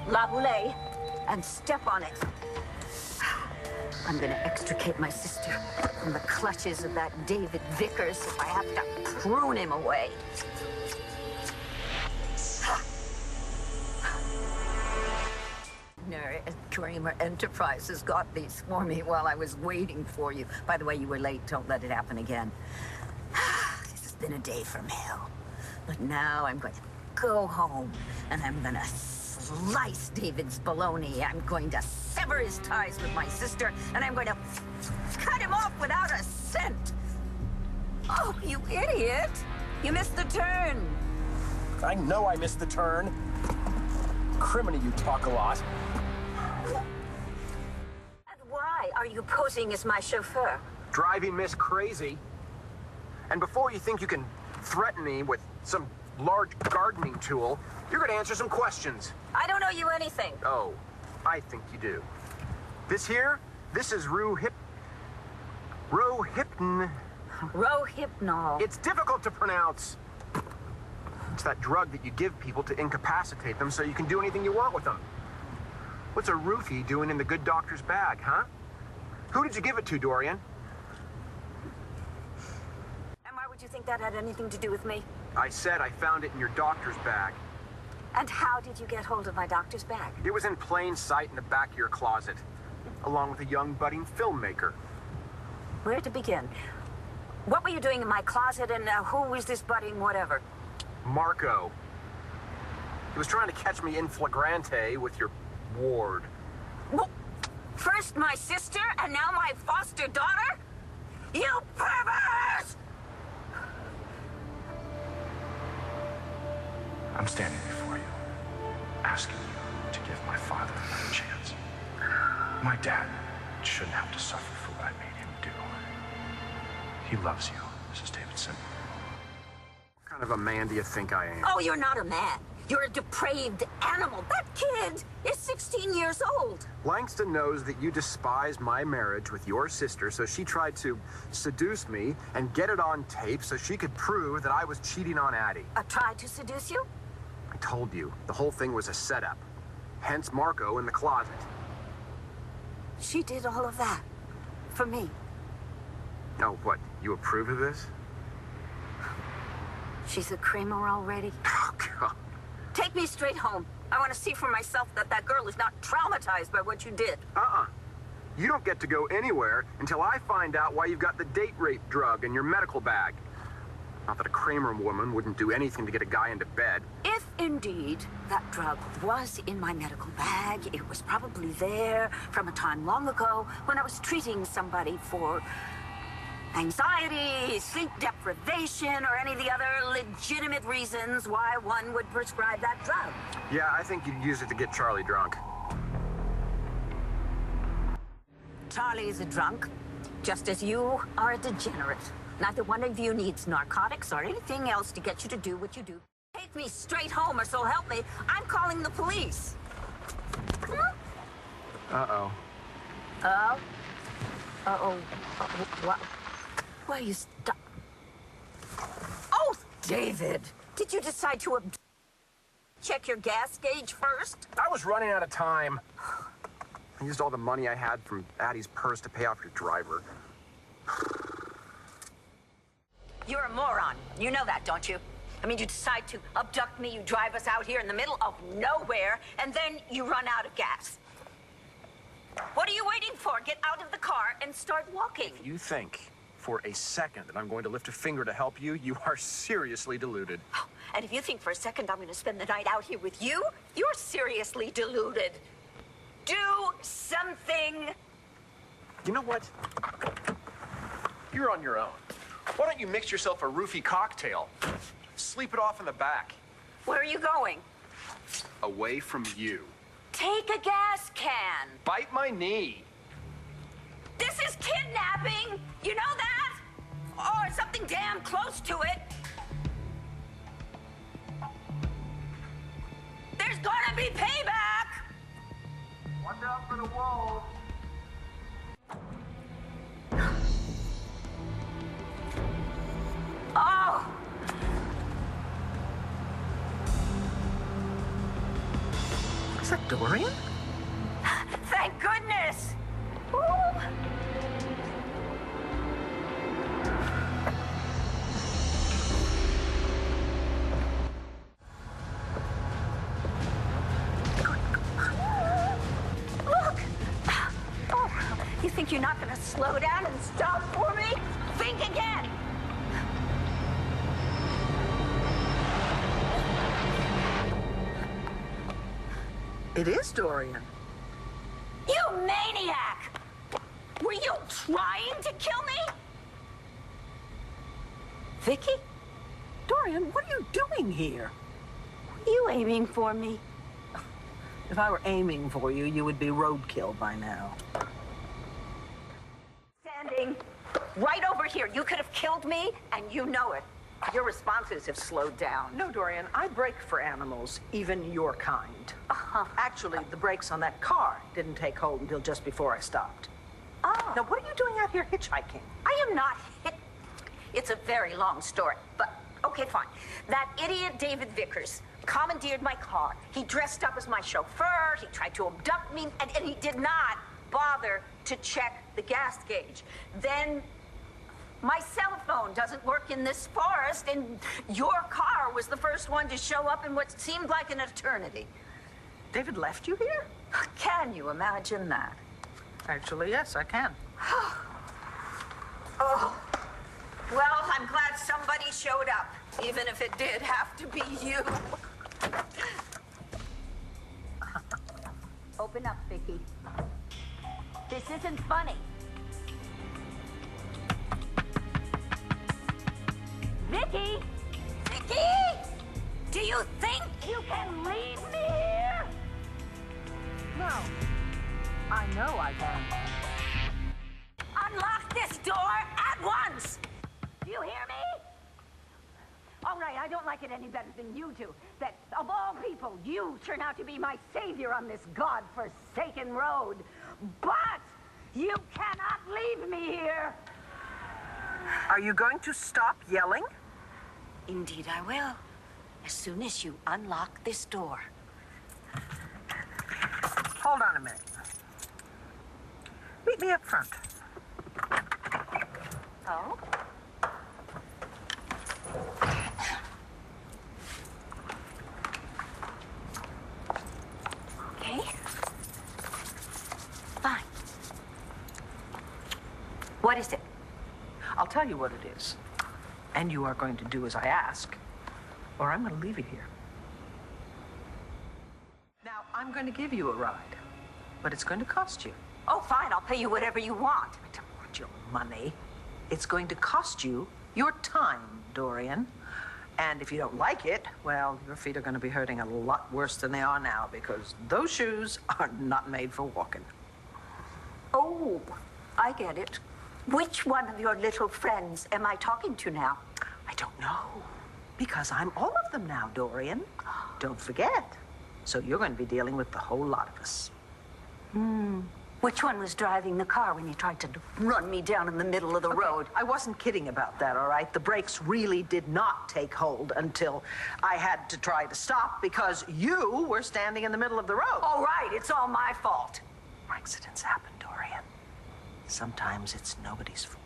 La boule, and step on it. I'm gonna extricate my sister from the clutches of that David Vickers if I have to prune him away. Kramer Enterprises got these for me while I was waiting for you. By the way, you were late. Don't let it happen again. This has been a day from hell. But now I'm going to go home, and I'm going to slice David's baloney. I'm going to sever his ties with my sister, and I'm going to cut him off without a cent. Oh, you idiot. You missed the turn. I know I missed the turn. Criminy, you talk a lot. And why are you posing as my chauffeur? Driving Miss crazy. And before you think you can threaten me with some large gardening tool, you're going to answer some questions. I don't owe you anything. Oh, I think you do. This is Rohypnol. It's difficult to pronounce. It's that drug that you give people to incapacitate them so you can do anything you want with them. What's a roofie doing in the good doctor's bag, huh? Who did you give it to, Dorian? And why would you think that had anything to do with me? I said I found it in your doctor's bag. And how did you get hold of my doctor's bag? It was in plain sight in the back of your closet, along with a young budding filmmaker. Where to begin? What were you doing in my closet, and who was this budding whatever? Marco. He was trying to catch me in flagrante with your ward. Well, first my sister, and now my foster daughter? You pervert! I'm standing before you, asking you to give my father another chance. My dad shouldn't have to suffer for what I made him do. He loves you, Mrs. Davidson. What kind of a man do you think I am? Oh, you're not a man. You're a depraved animal. That kid is 16 years old. Langston knows that you despise my marriage with your sister, so she tried to seduce me and get it on tape so she could prove that I was cheating on Addie. Tried to seduce you? I told you, the whole thing was a setup. Hence Marco in the closet. She did all of that for me. Oh, what? You approve of this? She's a Kramer already? Oh, God. Take me straight home. I want to see for myself that that girl is not traumatized by what you did. You don't get to go anywhere until I find out why you've got the date rape drug in your medical bag. Not that a Kramer woman wouldn't do anything to get a guy into bed. If indeed that drug was in my medical bag, it was probably there from a time long ago when I was treating somebody for anxiety, sleep deprivation, or any of the other legitimate reasons why one would prescribe that drug. Yeah, I think you'd use it to get Charlie drunk. Charlie is a drunk, just as you are a degenerate. Neither one of you needs narcotics or anything else to get you to do what you do. Take me straight home, or so help me, I'm calling the police. Uh-oh. Oh? Uh-oh. What? Why you stop? Oh, David! Did you decide to check your gas gauge first? I was running out of time. I used all the money I had from Addie's purse to pay off your driver. You're a moron. You know that, don't you? I mean, you decide to abduct me, you drive us out here in the middle of nowhere, and then you run out of gas. What are you waiting for? Get out of the car and start walking. If you think for a second that I'm going to lift a finger to help you, you are seriously deluded. Oh, and if you think for a second I'm going to spend the night out here with you, you're seriously deluded. Do something. You know what? You're on your own. Why don't you mix yourself a roofie cocktail? Sleep it off in the back. Where are you going? Away from you. Take a gas can. Bite my knee. This is kidnapping. You know that? Or something damn close to it. There's gonna be payback. Watch out for the wolves. Oh! Is that Dorian? Thank goodness! Ooh. Look! Oh, you think you're not going to slow down and stop for me? Think again! It is Dorian. You maniac! Were you trying to kill me? Viki? Dorian, what are you doing here? Were you aiming for me? If I were aiming for you, you would be roadkill by now. Standing right over here. You could have killed me, and you know it. Your responses have slowed down. No, Dorian, I brake for animals, even your kind. Uh-huh. Actually, the brakes on that car didn't take hold until just before I stopped. Oh. Now, what are you doing out here hitchhiking? I am not hit. It's a very long story, but okay, fine. That idiot David Vickers commandeered my car. He dressed up as my chauffeur. He tried to abduct me, and he did not bother to check the gas gauge. Then my cell phone doesn't work in this forest, and your car was the first one to show up in what seemed like an eternity. David left you here? Can you imagine that? Actually, yes, I can. Oh, well, I'm glad somebody showed up, even if it did have to be you. Open up, Viki. This isn't funny. Viki! Viki! Do you think you can leave me here? No. I know I can. Unlock this door at once! Do you hear me? All right, I don't like it any better than you do. That, of all people, you turn out to be my savior on this god-forsaken road. But you cannot leave me here. Are you going to stop yelling? Indeed I will. As soon as you unlock this door. Hold on a minute. Meet me up front. Oh? Okay. Fine. What is it? I'll tell you what it is. And you are going to do as I ask, or I'm going to leave you here. Now, I'm going to give you a ride, but it's going to cost you. Oh, fine. I'll pay you whatever you want. I don't want your money. It's going to cost you your time, Dorian. And if you don't like it, well, your feet are going to be hurting a lot worse than they are now, because those shoes are not made for walking. Oh, I get it. Which one of your little friends am I talking to now? I don't know, because I'm all of them now, Dorian. Don't forget. So you're going to be dealing with the whole lot of us. Which one was driving the car when you tried to run me down in the middle of the road? I wasn't kidding about that, all right? The brakes really did not take hold until I had to try to stop because you were standing in the middle of the road. All right, it's all my fault. Accidents happen, Dorian. Sometimes it's nobody's fault.